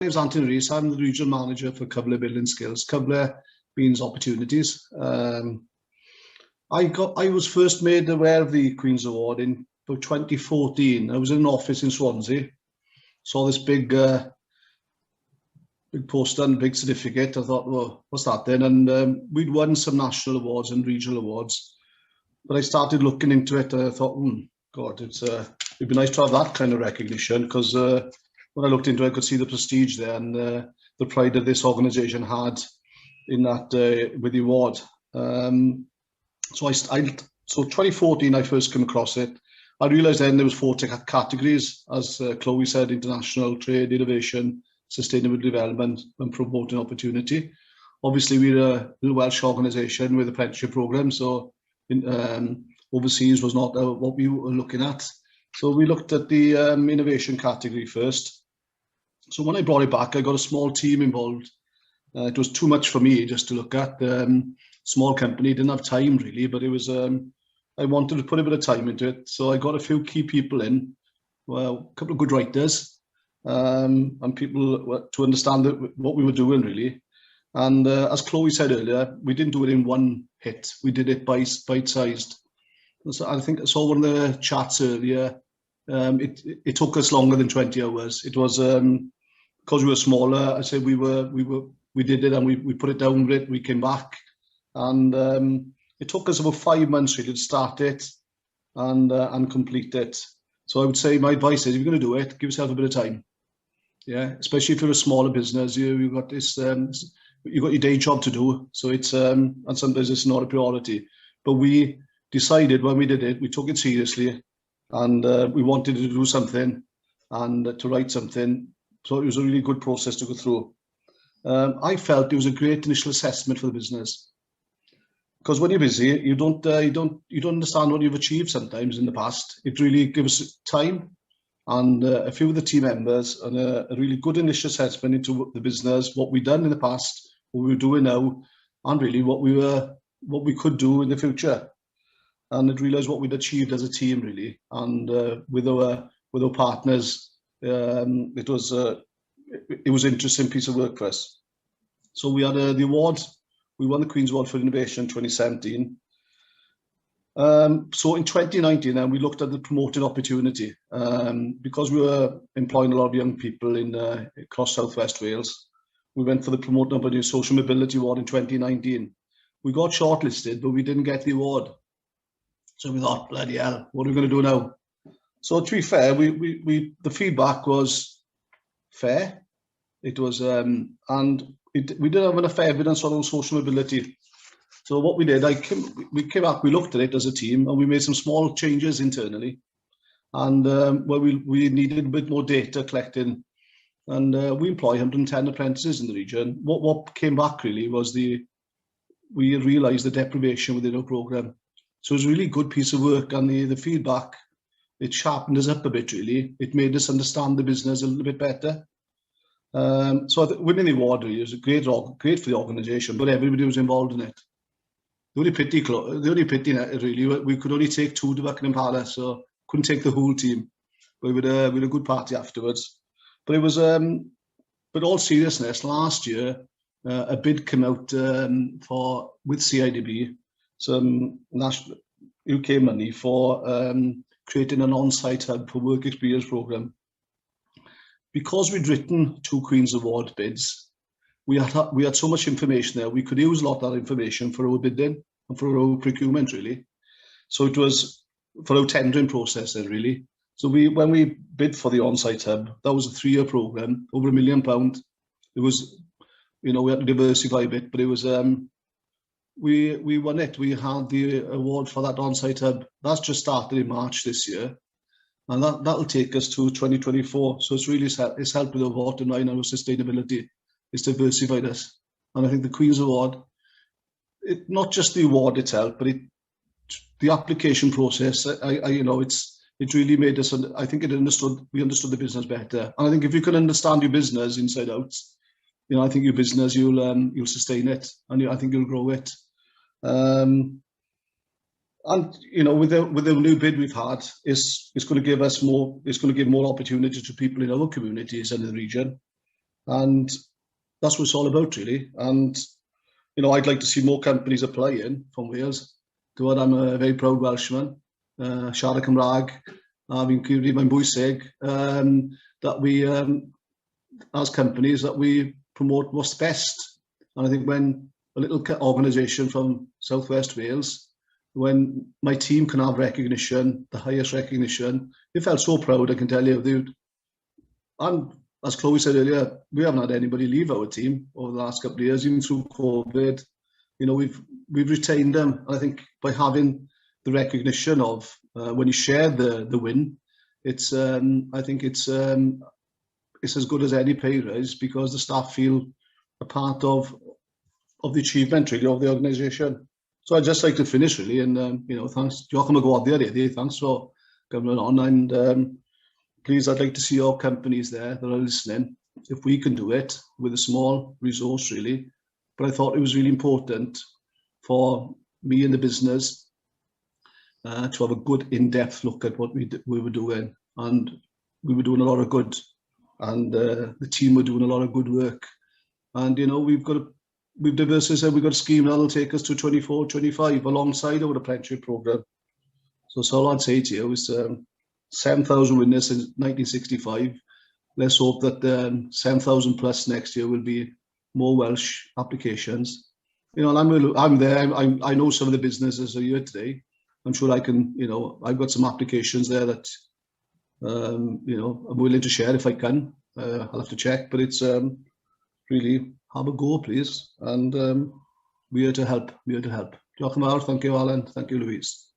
name's Anthony Rees. I'm the regional manager for Cyfle Building Skills. Cyfle means opportunities. I was first made aware of the Queen's Award in 2014. I was in an office in Swansea, saw this big poster and big certificate. I thought, well, what's that then? And we'd won some national awards and regional awards, but I started looking into it and I thought, God, it'd be nice to have that kind of recognition, because when I looked into it, I could see the prestige there and the pride that this organisation had in that with the award. So 2014, I first came across it. I realised then there was 4 categories, as Chloe said: international, trade, innovation, sustainable development, and promoting opportunity. Obviously, we're a Welsh organisation with apprenticeship programme, so overseas was not what we were looking at. So we looked at the innovation category first. So when I brought it back, I got a small team involved. It was too much for me just to look at. Small company, didn't have time really, but it was. I wanted to put a bit of time into it, so I got a few key people in, well, a couple of good writers, and people to understand what we were doing really. And as Chloe said earlier, we didn't do it in one hit. We did it bite-sized. So I think I saw one of the chats earlier. It took us longer than 20 hours. It was because we were smaller. I said we did it and we put it down. We came back, and it took us about 5 months really to start it and complete it. So I would say my advice is, if you're going to do it, give yourself a bit of time. Yeah, especially if you're a smaller business, you've got this. You've got your day job to do. So it's and sometimes it's not a priority. But we decided when we did it, we took it seriously, and we wanted to do something and to write something. So it was a really good process to go through. I felt it was a great initial assessment for the business, because when you're busy, you don't understand what you've achieved sometimes in the past. It really gives time and a few of the team members and a really good initial assessment into the business, what we've done in the past, what we're doing now, and really what we could do in the future. And it realised what we'd achieved as a team really, and with our partners, it was an interesting piece of work for us. So we had the award. We won the Queen's Award for Innovation in 2017. So in 2019, then we looked at the promoted opportunity, because we were employing a lot of young people across Southwest Wales. We went for the Promoting Opportunity Social Mobility Award in 2019. We got shortlisted, but we didn't get the award. So we thought, bloody hell, what are we going to do now? So to be fair, the feedback was fair. It was, we didn't have enough evidence on social mobility. So what we did, we came back, we looked at it as a team, and we made some small changes internally. And where we needed a bit more data collecting, and we employ 110 apprentices in the region. What came back really was we realised the deprivation within our programme. So it was a really good piece of work, and the feedback, it sharpened us up a bit really. It made us understand the business a little bit better. So winning the award really was great for the organisation, but everybody was involved in it. The only pity really, we could only take 2 to Buckingham Palace, so couldn't take the whole team. But we had a good party afterwards. But it was, but all seriousness, last year a bid came out with CIDB, some national UK money for creating an on-site hub for work experience programme. Because we'd written 2 Queen's Award bids, we had so much information there. We could use a lot of that information for our bidding and for our procurement really. So it was for our tendering process then really. So when we bid for the on-site hub, that was a 3-year programme, over £1 million. It was, we had to diversify a bit, but it was we won it. We had the award for that on-site hub. That's just started in March this year. And that'll take us to 2024. So it's really it's helped with our bottom line and our sustainability. It's diversified us. And I think the Queen's Award, not just the award itself, but the application process. It really made us. I think we understood the business better. And I think if you can understand your business inside out, I think your business you'll sustain it, and I think you'll grow it. And with the new bid we've had, it's going to give us more. It's going to give more opportunity to people in other communities and in the region. and that's what it's all about, really. And you know, I'd like to see more companies applying from Wales. To what I'm a very proud Welshman. Siarad Cymraeg, a fi'n credu mae'n bwysig that we, as companies, that we promote what's best. And I think when a little organisation from Southwest Wales, when my team can have recognition, the highest recognition, they felt so proud, I can tell you. And as Chloe said earlier, we haven't had anybody leave our team over the last couple of years, even through COVID. You know, we've retained them. And I think by having the recognition of when you share the win, it's I think it's as good as any pay rise, because the staff feel a part of the achievement, really, of the organisation. So I'd just like to finish, really, and you know, thanks, diolch am y gwahoddiad iddi, thanks for coming on, and please, I'd like to see your companies there that are listening, if we can do it with a small resource, really. But I thought it was really important for me and the business to have a good in-depth look at what we were doing, and we were doing a lot of good, and the team were doing a lot of good work. And you know, we've diversified. We've got a scheme that'll take us to 24, 25 alongside our apprenticeship program. So all I'd say to you is 7,000 winners since 1965. Let's hope that 7,000 plus next year will be more Welsh applications. You know, and I'm there. I know some of the businesses are here today. I'm sure I can. You know, I've got some applications there that you know, I'm willing to share if I can. I'll have to check, but it's really have a go, please, and we're here to help. We're here to help. Diolch yn fawr. Thank you, Alan. Thank you, Louise.